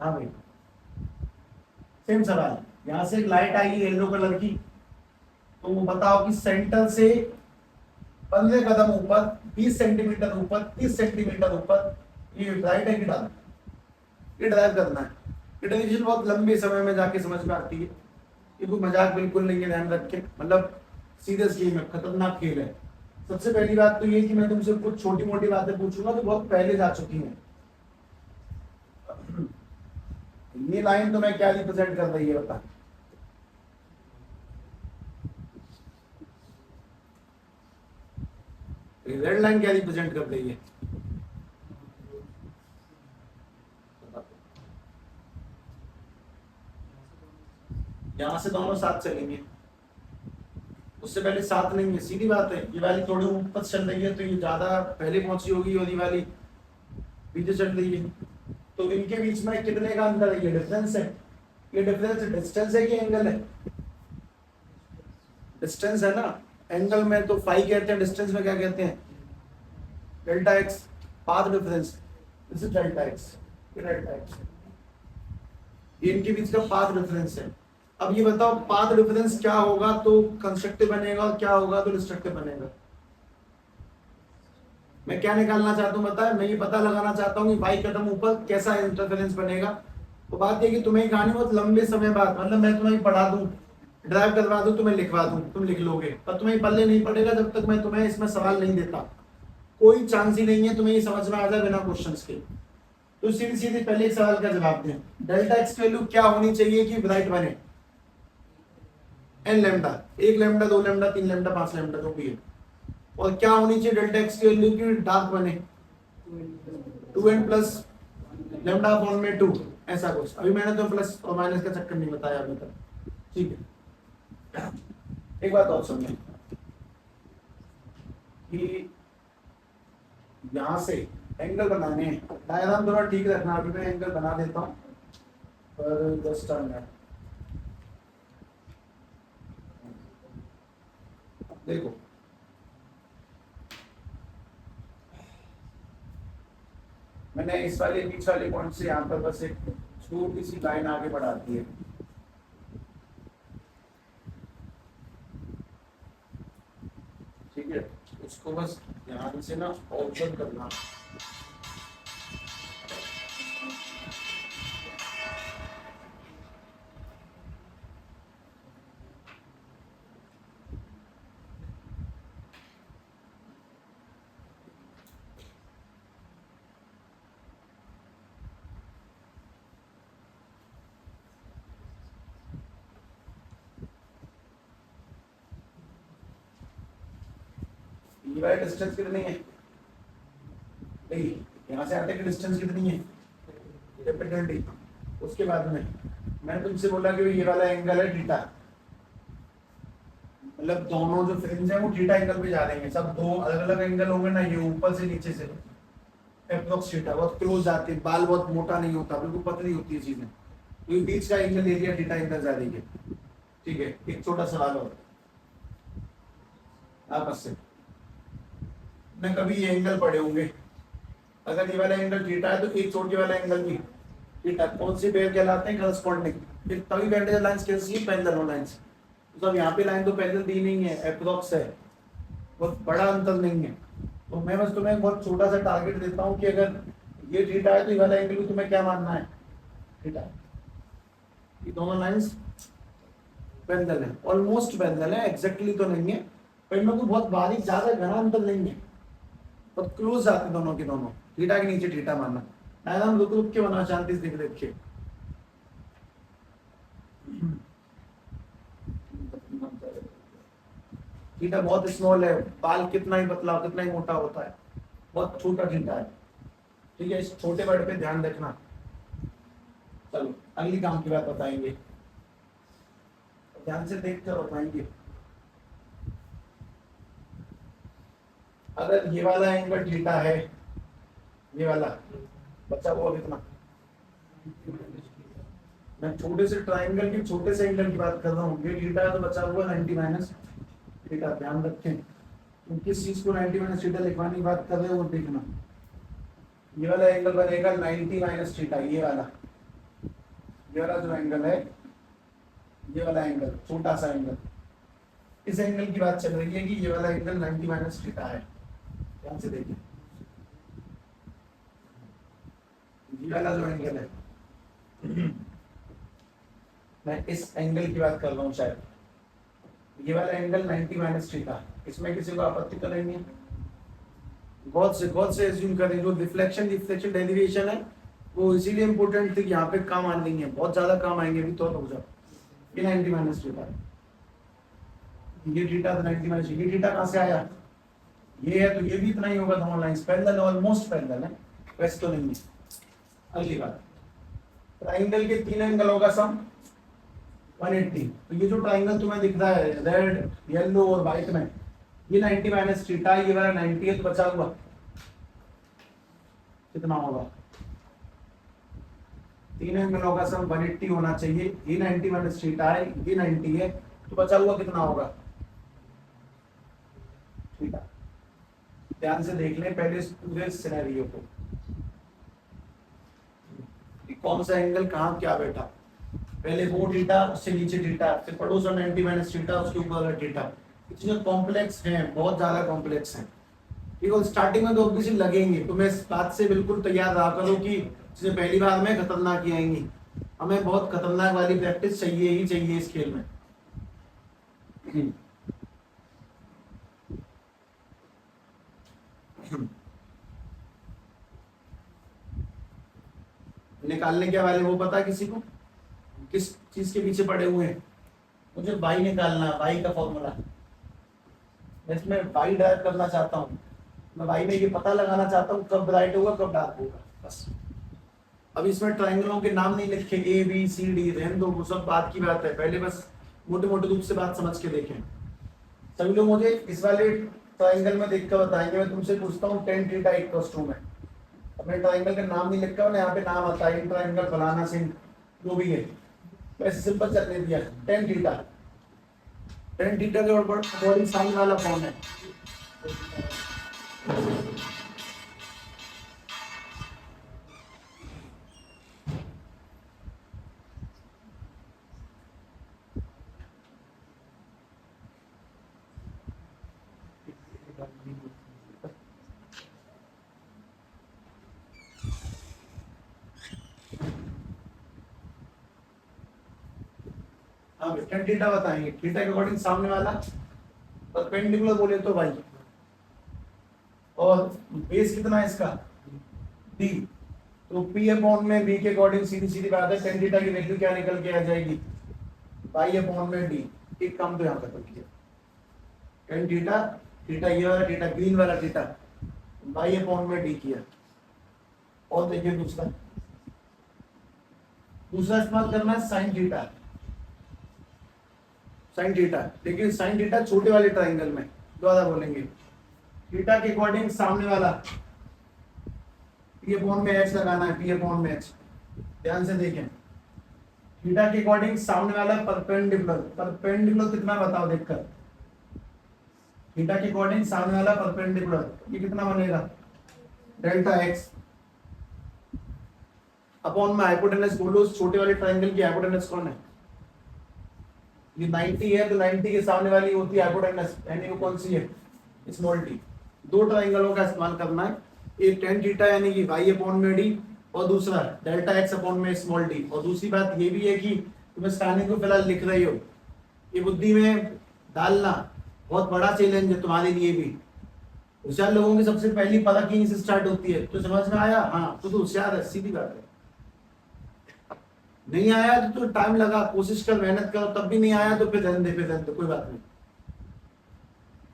हाँ भाई, सेम सवाल, यहां से एक लाइट आएगी येलो कलर की, तो वो बताओ कि सेंटर से 15 कदम ऊपर, 20 सेंटीमीटर ऊपर, 30 सेंटीमीटर ऊपर, ये ब्राइट है कि डार्क? ये ड्राइव करना है। ये डिवीजन बहुत लंबे समय में जाके समझ में आती है, ये कोई मजाक बिल्कुल नहीं है, ध्यान रखें। मतलब सीरियस गेम है, खतरनाक खेल है। सबसे पहली बात तो ये कि मैं तुमसे कुछ छोटी मोटी बातें पूछूंगा तो बहुत पहले जा चुकी हैं। ये लाइन तो मैं क्या रिप्रेजेंट कर रही है बता? रेड लाइन क्या रिप्रेजेंट कर रही है? यहां से दोनों साथ चलेंगे, उससे पहले साथ नहीं है, सीधी बात है। ये वाली थोड़ी ऊपर चल रही है तो ये ज्यादा पहले पहुंची होगी, और ये वाली पीछे चल रही है, तो इनके बीच में कितने का अंतर है? ये डिफरेंस है। ये डिफरेंस डिस्टेंस है कि एंगल है? डिस्टेंस है ना। एंगल में तो फाई कहते हैं, डिस्टेंस में क्या कहते हैं? Delta x, path difference, this is delta x, ये डेल्टा एक्स, ये इनके बीच का पाथ डिफरेंस है। अब ये बताओ पाथ डिफरेंस क्या होगा तो कंस्ट्रक्टिव बनेगा, और क्या होगा तो डिस्ट्रक्टिव बनेगा? मैं क्या निकालना चाहता हूँ बताया, मैं ये पता लगाना चाहता हूँ कि भाई कदम ऊपर कैसा इंटरफेरेंस बनेगा। तो बात ये कि तुम्हें कहानी बहुत लंबे समय बाद, मतलब मैं तुम्हें पढ़ा दूं, ड्राइव करवा दूं, तुम्हें लिखवा दूं, तुम लिख लोगे, पर तुम्हें पल्ले नहीं पड़ेगा जब तक मैं तुम्हें इसमें सवाल नहीं देता। कोई चांस ही नहीं है तुम्हें ये समझ में आ जाए बिना क्वेश्चंस के। तो सीधे सीधे पहले एक सवाल का जवाब दें, डेल्टा एक्स की वैल्यू क्या होनी चाहिए कि ब्राइट बने? N lambda, 1 lambda, 2 lambda, 3 lambda, 5 lambda जो भी है। और क्या होनी चाहिए डेल्टा एक्स की वैल्यू की डार्क बने? 2n प्लस लैम्डा अपॉन में 2, ऐसा कुछ। अभी मैंने तो प्लस और माइनस का चक्कर नहीं बताया अभी तक, ठीक है। एक बात और समझें कि यहां से एंगल बनाने हैं, डायग्राम थोड़ा ठीक रखना, अभी मैं एंगल बना देता हूं, पर जस्ट अ मिनट। देखो मैंने इस वाले बीच वाले पॉइंट से यहाँ पर बस एक छोटी सी लाइन आगे बढ़ा दी है, ठीक है। उसको बस ध्यान से ना ऑब्जर्व करना। ये वाला डिस्टेंस कितनी है? नहीं, यहाँ से आटे की डिस्टेंस कितनी है? Capital D. उसके बाद में मैंने तुमसे बोला कि ये वाला एंगल है थीटा, मतलब दोनों जो फ्रेम्स हैं वो थीटा एंगल पे जा रहे हैं। सब दो अलग अलग एंगल होंगे ना, ये ऊपर से नीचे से एप्रोक्स थीटा, बहुत क्लोज आती है, बाल बहुत मोटा नहीं होता, बिल्कुल पतली होती है चीजें। तो बीच का एंगल एरिया थीटा एंगल जा रही है। ठीक है, एक छोटा सवाल और आपस से न, कभी ये एंगल पढ़े होंगे, अगर ये वाला एंगल थीटा है तो एक छोटे वाला एंगल भी थीटा, कौन सी पेयर कहलाते हैं? करस्पॉन्डिंग। फिर तभी पेंडेजल लाइंस कैसी है? Parallel lines. तो अब यहाँ पे लाइन तो पैरेलल दी नहीं है, एप्रोक्स है, बहुत बड़ा अंतर नहीं है। तो मैं बस तुम्हें बहुत छोटा सा टारगेट देता हूँ कि अगर ये थीटा है तो ये वाला एंगल भी तुम्हें क्या मानना है? थीटा। ये दोनों लाइंस पैरेलल है, ऑलमोस्ट पैरेलल है, एग्जैक्टली तो नहीं है, पर इनमें कोई बहुत बारीक ज्यादा घना अंतर नहीं है, बहुत क्लोज आते दोनों के दोनों। थीटा के नीचे थीटा मानना, डायग्राम रुक रुक के बना, शांति से देख के। थीटा बहुत स्मॉल है, बाल कितना ही पतला कितना ही मोटा होता है, बहुत छोटा थीटा है। ठीक है, इस छोटे वर्ड पे ध्यान रखना। चलो अगली काम की बात बताएंगे, ध्यान से देख कर बताएंगे। अगर ये वाला एंगल थीटा है, ये वाला बच्चा हुआ कितना, मैं छोटे से ट्राइंगल के छोटे से एंगल की बात कर रहा हूँ, ये थीटा है तो बचा हुआ 90 माइनस थीटा। ध्यान रखें, तुम किस चीज को 90 माइनस थीटा लिखवाने की बात कर रहे हो वो देखना। ये वाला एंगल बनेगा 90 माइनस थीटा, ये वाला जो एंगल है, ये वाला एंगल छोटा सा एंगल, इस एंगल की बात चल रही है कि ये वाला एंगल 90 माइनस थीटा है। ध्यान से देखिए, ये वाला जो एंगल है, मैं इस एंगल की बात कर रहा हूँ शायद, ये वाला एंगल 90 माइनस थीटा, इसमें किसी को आपत्ति तो नहीं है? बहुत से एज्यूम करें, जो रिफ्लेक्शन डेरिवेशन है वो इसीलिए इंपॉर्टेंट थी कि यहाँ पे काम आने नहीं है, बहुत ज्यादा काम आएंगे अभी तो रुक जाओ। ये 90 माइनस थीटा, ये थीटा तो 90 माइनस, ये थीटा कहाँ से आया? ये है तो ये भी इतना ही होगा, दोनों लाइंस पैरेलल, ऑलमोस्ट पैरेलल है, वैसे तो नहीं है। अगली बात, ट्राइंगल के 3 एंगल होगा सम 180। तो ये जो ट्राइंगल तुम्हें दिख रहा है रेड येलो और व्हाइट में, ये 90 माइनस थीटा, ये वाला 90 है, तो बचा हुआ कितना होगा? 3 एंगल होगा सम 180 होना चाहिए, ये 90 माइनस थीटा है, ये 90 है, तो बचा हुआ कितना होगा? थीटा। ध्यान से देख लें पहले इस पूरे सिनेरियो को, कौन सा एंगल कहाँ क्या बैठा। पहले वो थीटा, उससे नीचे थीटा, फिर पड़ोस में 90 माइनस थीटा, उसके ऊपर थीटा। चीजें कॉम्प्लेक्स हैं, बहुत ज्यादा कॉम्प्लेक्स हैं। ठीक है, स्टार्टिंग में तो ऑब्वियसली लगेंगे, तो मैं इस बात से बिल्कुल तैयार रहा करो कि चीजें पहली बार में खतरनाक ही आएंगी। हमें बहुत खतरनाक वाली प्रैक्टिस चाहिए ही चाहिए इस खेल में। निकालने के वाले वो पता किसी को, किस चीज के पीछे पड़े हुए हैं? मुझे बाई निकालना है, बाई का फॉर्मूला, इसमें बाई ड्राइव करना चाहता हूँ मैं, बाई में ये पता लगाना चाहता हूँ कब ब्राइट होगा कब डार्क होगा, बस। अब इसमें ट्राइंगलों के नाम नहीं लिखे, ए बी सी डी, रहने दो, वो सब बात की बात है, पहले बस मोटे मोटे रूप से बात समझ के देखें। सभी लोग मुझे इस वाले ट्राइंगल में देखकर बताएंगे। मैं तुमसे पूछता हूँ tan थीटा इक्वल्स टू में, अपने ट्राइंगल का नाम नहीं लिखा ना, यहाँ पे नाम आता है ट्राइंगल फलाना सिंह जो भी है, तो ऐसे सिंपल चलने दिया। tan थीटा के अकॉर्डिंग साइन वाला कौन है? हाँ, tan थीटा बताएंगे, थीटा के अकॉर्डिंग सामने वाला परपेंडिकुलर बोले तो भाई, और बेस कितना है इसका? d, तो p अपॉन में b के अकॉर्डिंग सीधी सीधी बात है, tan थीटा की वैल्यू क्या निकल के आ जाएगी? पाई अपॉन में d। एक काम तो यहाँ पर किया, tan थीटा थीटा ये वाला थीटा, ग्रीन वाला थीटा, बाई अपॉन में डी किया। और देखिए दूसरा इस्तेमाल करना है साइन थीटा। साइन थीटा, लेकिन साइन थीटा छोटे वाले ट्राइंगल में दोबारा बोलेंगे, थीटा के अकॉर्डिंग सामने वाला पी अपॉन में एच लगाना है, पी अपॉन में एच। ध्यान से देखें, थीटा के अकॉर्डिंग सामने वाला परपेंडिकुलर, परपेंडिकुलर कितना बताओ देखकर, थीटा के अकॉर्डिंग सामने वाला परपेंडिकुलर, ये कितना बनेगा डेल्टा एक्स अपॉन में हाइपोटेनस। बोलो उस छोटे वाले ट्राइंगल की हाइपोटेनस कौन है? ये 90 है, तो 90 के सामने वाली होती है हाइपोटेनस, यानी वो कौन सी है? Small T. दो ट्राइंगलों का इस्तेमाल करना है, एक टेन थीटा यानी कि वाई अपॉन में डी, और दूसरा डेल्टा एक्स अपॉन में स्मॉल डी। और दूसरी बात ये भी है कि तुम इस कहानी को फिलहाल लिख रही हो, ये बुद्धि में डालना बहुत बड़ा चैलेंज है तुम्हारे लिए भी। होशियार लोगों की सबसे पहली परख यहीं से स्टार्ट होती है। तो समझ में आया? हाँ, तो होशियार है, सीधी बात है। नहीं आया तो टाइम लगा, कोशिश कर, मेहनत करो, तब भी नहीं आया तो फिर रहने दे, कोई बात नहीं।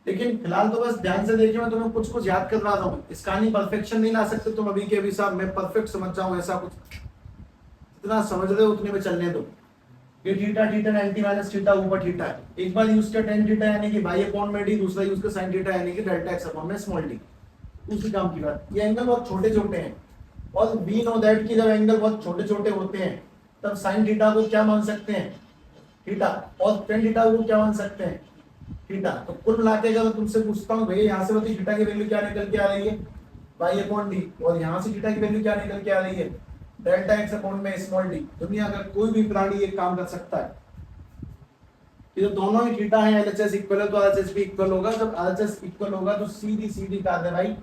लेकिन फिलहाल तो बस ध्यान से देखिए, मैं तुम्हें कुछ कुछ याद करवा रहा हूँ। इस कहानी परफेक्शन नहीं ला सकते तुम अभी के अभी, साहब मैं परफेक्ट समझ जाऊं ऐसा कुछ, जितना समझ रहे हो उतने में चलने दो। ये थीटा, थीटा 90 माइनस थीटा ऊपर थीटा है। एक बार यूज किया टेन थीटा यानी कि बाई अपॉन में डी, दूसरा यूज किया साइन थीटा यानी कि डेल्टा एक्स अपॉन में स्मॉल डी। उसी काम की बात। ये एंगल बहुत छोटे छोटे हैं, और वी नो दैट कि जब एंगल बहुत छोटे छोटे होते हैं तब साइन थीटा को क्या मान सकते हैं? थीटा। और टेन थीटा को क्या मान सकते हैं? थीटा। तो कुल मिला के अगर तुमसे पूछता हूँ भैया यहाँ से बताइए थीटा की वैल्यू क्या निकल के आ रही है? By upon D. और यहाँ से थीटा की वैल्यू क्या निकल के आ रही है? डेल्टा एक्स अपॉन में स्मॉल डी। दुनिया का कोई भी प्राणी ये काम कर सकता है कि जब दोनों ही थीटा है, एलएचएस इक्वल है तो आरएचएस भी इक्वल होगा। जब आरएचएस इक्वल होगा तो सीधी सीधी कार्रवाई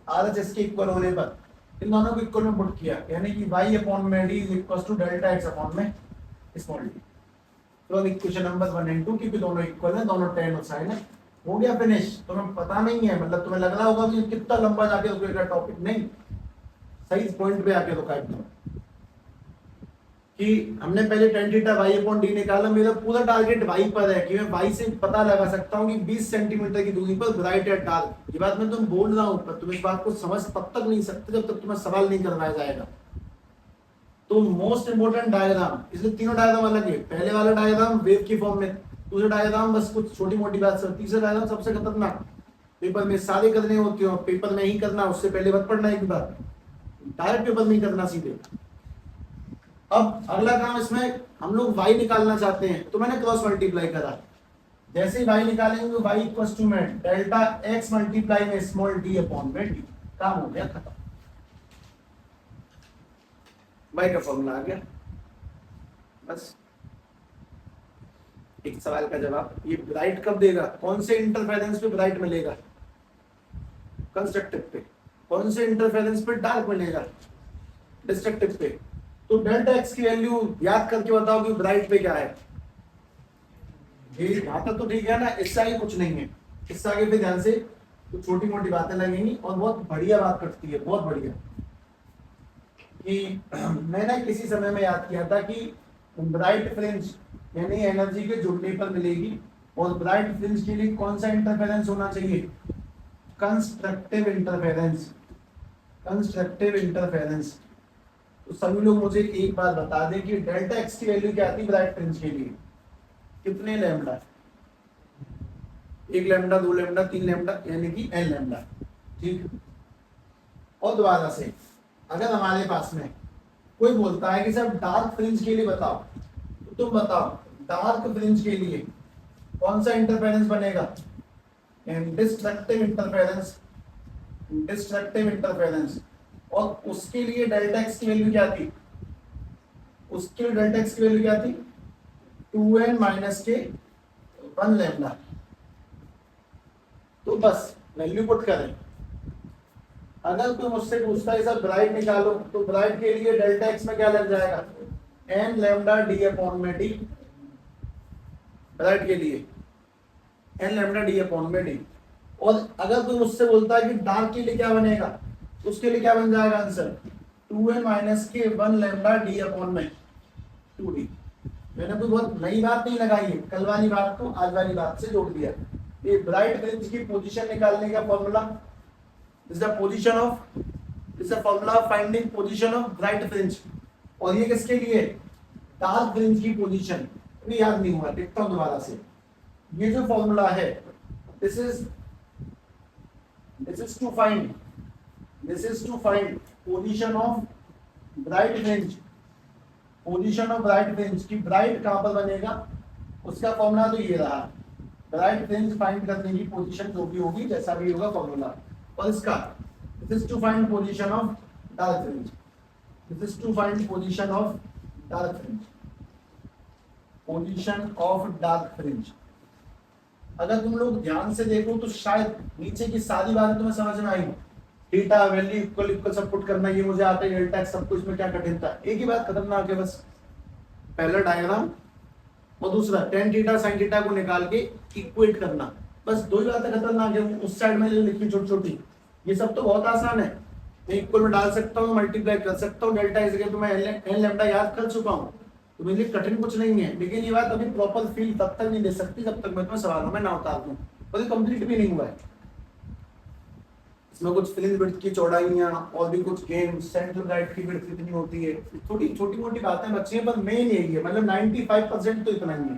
आरएचएस के इक्वल होने पर इन दोनों को इक्वल में पुट किया, यानी कि y अपॉन में d is equal to delta x upon में स्मॉल d। तो अब इक्वेशन नंबर 1 एंड 2 क्योंकि दोनों इक्वल हैं, दोनों tan और sin है, हो गया फिनिश। तुम्हें पता नहीं है, मतलब तुम्हें लग रहा होगा कि कितना लंबा जाके रुकेगा टॉपिक, नहीं, सही पॉइंट पे आके रुका एकदम। कि हमने पहले tan theta y upon d निकाला, मेरा पूरा टारगेट y पर है कि मैं y से पता लगा सकता हूं कि 20 सेंटीमीटर की दूरी पर ब्राइट या डार्क। ये बात मैं तुम बोल रहा हूं, पर तुम इस बात को समझ तब तक नहीं सकते जब तक तुम्हें सवाल नहीं करवाया जाएगा। तो मोस्ट इंपोर्टेंट डायग्राम, इसलिए तीनों डायग्राम अलग है। पहले वाला डायग्राम वेव की फॉर्म में, दूसरा डायग्राम बस कुछ छोटी मोटी बात से, तीसरा डायग्राम सबसे खतरनाक, पेपर में सारे करने होते हो, पेपर में ही करना, उससे पहले मत पढ़ना एक बार, डायरेक्ट पेपर में ही करना सीधे। अब अगला काम, इसमें हम लोग y निकालना चाहते हैं, तो मैंने क्रॉस मल्टीप्लाई करा। जैसे ही y निकालेंगे तो y इक्वल्स टू में डेल्टा x मल्टीप्लाई में स्मॉल d अपॉन में d। काम हो गया, खत्म। y का फॉर्मूला आ गया। बस एक सवाल का जवाब। ये ब्राइट कब देगा? कौन से इंटरफेरेंस पे ब्राइट मिलेगा? कंस्ट्रक्टिव पे। कौन से इंटरफेरेंस पे डार्क मिलेगा? डिस्ट्रक्टिव पे। तो डेल्टा एक्स की वैल्यू याद करके बताओ कि ब्राइट पे क्या है। ये यहां तक तो ठीक है ना, इससे आगे कुछ नहीं है। इससे आगे पे ध्यान से तो छोटी मोटी बातें लगेंगी और बहुत बढ़िया बात कटती है, बहुत बढ़िया। कि मैंने किसी समय में याद किया था कि ब्राइट फ्रिंज यानी एनर्जी के जुड़ने पर मिलेगी, और ब्राइट फ्रिंज के लिए कौन सा इंटरफेरेंस होना चाहिए? Constructive interference. Constructive interference. तो सभी लोग मुझे एक बात बता दें कि डेल्टा एक्स की वैल्यू क्या आती ब्राइट फ्रिंज के लिए? कितने लैम्डा? 1 लैम्डा, 2 लैम्डा, 3 लैम्डा, यानी कि n लैम्डा। ठीक। और दोबारा से अगर हमारे पास में कोई बोलता है कि सर डार्क फ्रिंज के लिए बताओ, तो तुम बताओ डार्क फ्रिंज के लिए कौन सा इंटरफेरेंस बनेगा? Destructive interference. Destructive interference. और उसके लिए डेल्टा एक्स की वैल्यू क्या थी? उसके लिए डेल्टा एक्स की वैल्यू क्या थी? 2n माइनस के 1 लैम्डा। तो बस वैल्यू पुट करें। अगर कोई मुझसे पूछता है सर ब्राइट निकालो, तो ब्राइट के लिए डेल्टा एक्स में क्या लग जाएगा? n लैम्डा डी अपॉन में डी। ब्राइट के लिए n लैम्डा डी अपॉन में डी। और अगर कोई मुझसे बोलता है कि डार्क के लिए क्या बनेगा, उसके लिए क्या बन जाएगा आंसर? 2n माइनस के 1 लैम्डा डी अपॉन में 2d। मैंने कोई बहुत नई बात नहीं लगाई है, कल वाली बात को आज वाली बात से जोड़ दिया। ये ब्राइट फ्रिंज की पोजीशन निकालने का formula, this is the position of, this is the formula of finding position of bright fringe. और ये किसके लिए? डार्क फ्रिंज की पोजीशन। ये याद नहीं हुआ, लिखता हूं दोबारा से। ये जो फॉर्मूला है, this is to find, this is to find position of bright fringe, position of bright fringe की ब्राइट कहां पर बनेगा, उसका फॉर्मूला तो ये रहा। ब्राइट फ्रिंज फाइंड करने की पोजीशन जो भी होगी, जैसा भी होगा फॉर्मूला। और इसका this is to find position of dark fringe, this is to find position of dark fringe, position of dark fringe. अगर तुम लोग ध्यान से देखो तो शायद नीचे की सारी बातें तुम्हें समझ में आई। थीटा वैल्यू इक्वल इक्वल सब पुट करना, ये मुझे आता है, डेल्टा एक्स सब कुछ में क्या कठिनता है। एक ही बात खतरनाक है बस, पहला डायग्राम और दूसरा tan थीटा sin थीटा को निकाल के इक्वेट करना, बस दो ही बातें खतरनाक है। उस साइड में लिखी छोटी छोटी, ये सब तो बहुत आसान है। मैं इक्वल में डाल सकता हूँ, मल्टीप्लाई कर सकता हूँ, डेल्टा इस जगह तो मैं एन लैम्डा याद कर चुका हूँ, तो मेरे लिए कठिन कुछ नहीं है। लेकिन ये बात अभी प्रॉपर फील तब तक नहीं दे सकती जब तक मैं तुम्हें सवालों में ना उतार दूं, और ये कंप्लीट भी नहीं हुआ है। इसमें कुछ फ्रिंज विड्थ की चौड़ाइयाँ और भी कुछ गेम, सेंट्रल राइट की विड्थ कितनी होती है, थोड़ी छोटी मोटी बातें बच्चे हैं, पर मेन यही है। मतलब 95% तो इतना ही है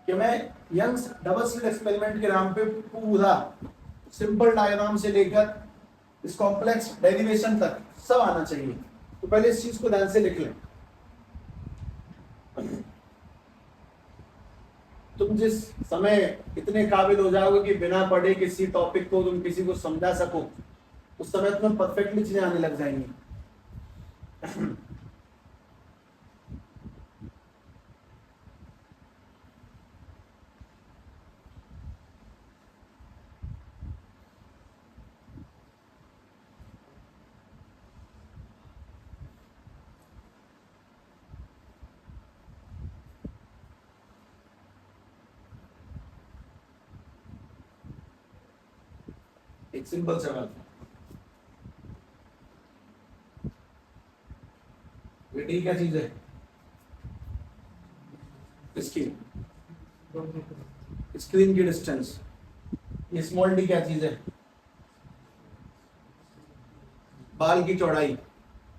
कि मैं यंग्स डबल स्लिट एक्सपेरिमेंट के नाम पे पूरा सिंपल डायग्राम से लेकर इस कॉम्प्लेक्स डेरिवेशन तक सब आना चाहिए। तो पहले इस चीज को ध्यान से लिख लें। तुम जिस समय इतने काबिल हो जाओगे कि बिना पढ़े किसी टॉपिक को तुम किसी को समझा सको, उस समय तुम्हें परफेक्टली चीजें आने लग जाएंगी। एक सिंपल सवाल, डी क्या चीज है इसकी? स्क्रीन की डिस्टेंस। ये स्मॉल डी क्या चीज है? बाल की चौड़ाई।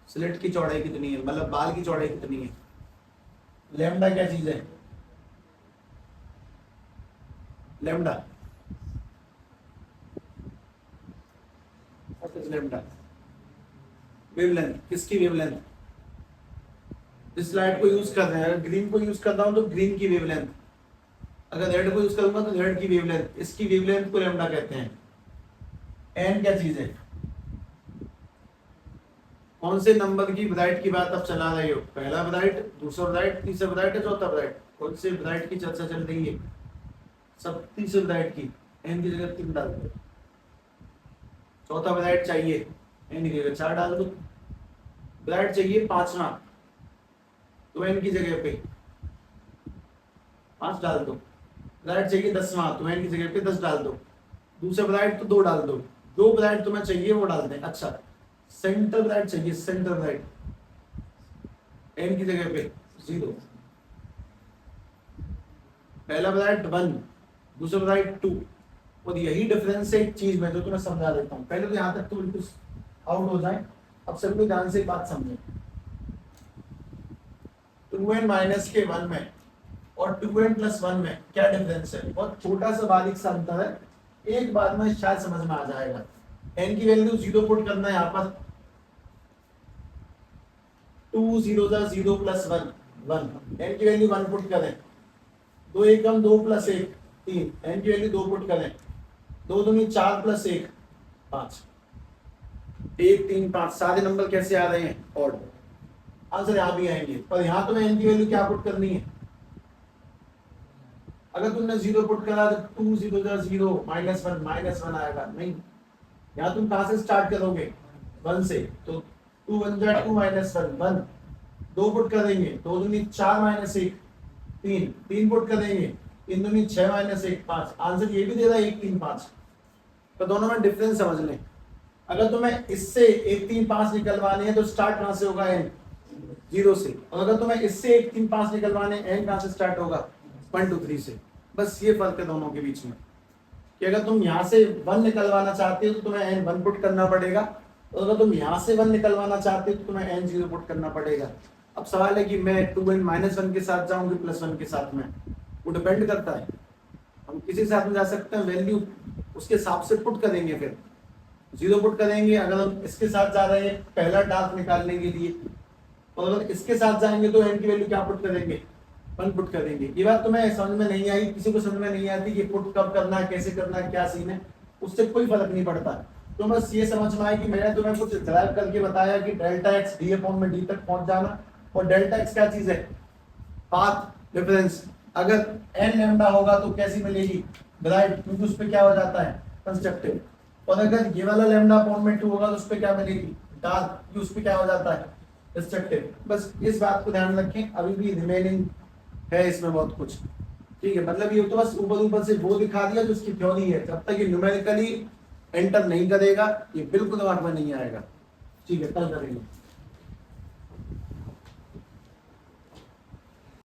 स्लिट की चौड़ाई कितनी है, मतलब बाल की चौड़ाई कितनी है? लैम्डा क्या चीज है? Lambda, lambda wavelength. किसकी वेवलेंथ? इस लाइट को यूज कर रहे हैं, अगर ग्रीन को यूज कर रहा हूं तो ग्रीन की वेवलेंथ, अगर रेड को यूज करूंगा तो रेड की वेवलेंथ। इसकी वेवलेंथ को लैम्डा कहते हैं। एन क्या चीज है? कौन से नंबर की ब्राइट की बात आप चला रहे हो? पहला ब्राइट, दूसरा ब्राइट, तीसरा ब्राइट है, चौथा ब्राइट? कौन से ब्राइट की चर्चा चल रही है? सब तीसरे ब्राइट की। एन की जगह 3 डाल दो। चौथा ब्राइट चाहिए, एन की जगह 4 डाल दो। ब्राइट चाहिए 5वां, तो एन की जगह पे 5 डाल दो। ब्राइट चाहिए 10वां, तो एन की जगह पे 10 डाल दो। दूसरा ब्राइट तो 2 डाल दो। 2 ब्राइट तुम्हें चाहिए वो डाल दें। अच्छा, सेंटर ब्राइट चाहिए, सेंटर ब्राइट, एन की जगह पे 0। पहला ब्राइट 1, दूसरा ब्राइट 2। और यही डिफरेंस है एक चीज में जो तुम्हें समझा देता हूँ। पहले तो यहाँ तक तो बिल्कुल आउट हो जाए। अब सब लोग ध्यान से बात समझे। 2n माइनस के 1 में और 2n प्लस 1 में क्या डिफरेंस है? बहुत छोटा सा बारीक सा अंतर है, एक बार में शायद समझ में आ जाएगा। n की वैल्यू 0 पुट करना है यहाँ पर। 2 0 0 प्लस 1 1, n की वैल्यू 1 पुट करें। 2 एकम 2 प्लस 1 3, n की वैल्यू 2 पुट करें। 2 दूनी 4 प्लस 1 5, 1 3 5। सारे नंबर कैसे आ रहे हैं? ऑड। आंसर यहाँ भी आएंगे, पर यहाँ तो n की वैल्यू क्या पुट करनी है? अगर तुमने 0 पुट करा तो 2 0 0 -1 आएगा। नहीं, यहाँ तुम कहां से स्टार्ट करोगे? 1 से। तो 2 1 जा 2 -1 1। 2 पुट करेंगे, 2 दूनी 4 -1 3, 3 पुट करेंगे, 3 दूनी 6 -1 5। आंसर ये भी दे रहा है 1 3 5। तो दोनों में डिफरेंस समझ लें। अगर तुम्हें इससे 1 3 5 निकलवाने हैं तो स्टार्ट कहां से होगा? n 0 से। और अगर तुम्हें इससे 1 3 5 निकलवाने n कहां से स्टार्ट होगा? 1 2 3 से। बस ये फर्क है दोनों के बीच में। कि अगर तुम यहाँ से 1 निकलवाना चाहते हो तो तुम्हें एन 1 पुट करना पड़ेगा, और अगर तुम यहाँ से 1 निकलवाना चाहते हो तो तुम्हें एन 0 पुट करना पड़ेगा। अब सवाल है कि मैं 2n-1 के साथ जाऊंगी +1 के साथ में, वो डिपेंड करता है, हम किसी के साथ में जा सकते हैं, वैल्यू उसके हिसाब से पुट करेंगे, फिर 0 पुट करेंगे अगर हम इसके साथ जा रहे हैं पहला टास्क निकालने के लिए, और अगर इसके साथ जाएंगे तो एन की वैल्यू क्या पुट करेंगे, 1 पुट करेंगे। ये बात तुम्हें समझ में नहीं आई, किसी को समझ में नहीं आती कि पुट कब करना है, कैसे करना है, क्या सीन है, उससे कोई फर्क नहीं पड़ता। तो बस ये समझ में आए कि मैंने तुम्हें कुछ ड्राइव करके बताया कि डेल्टा एक्स डी अपॉन में डी तक पहुंच जाना, और डेल्टा एक्स क्या चीज है, पाथ डिफरेंस। अगर एन लैम्डा होगा तो कैसी मिलेगी, ड्राइव, क्योंकि उस पर क्या हो जाता है, कंस्ट्रक्टिव। और अगर ये वाला लैम्डा अपॉन में 2 होगा तो उस पर क्या मिलेगी, डार्क, क्योंकि उस पर क्या हो जाता है, कंस्ट्रक्टिव। बस इस बात को ध्यान रखें, अभी भी रिमेनिंग है इसमें बहुत कुछ, ठीक है। मतलब ये तो बस ऊपर ऊपर से वो दिखा दिया जो उसकी थ्योरी है, जब तक ये न्यूमेरिकली एंटर नहीं करेगा ये बिल्कुल दिमाग में नहीं आएगा, ठीक है, कल करेंगे।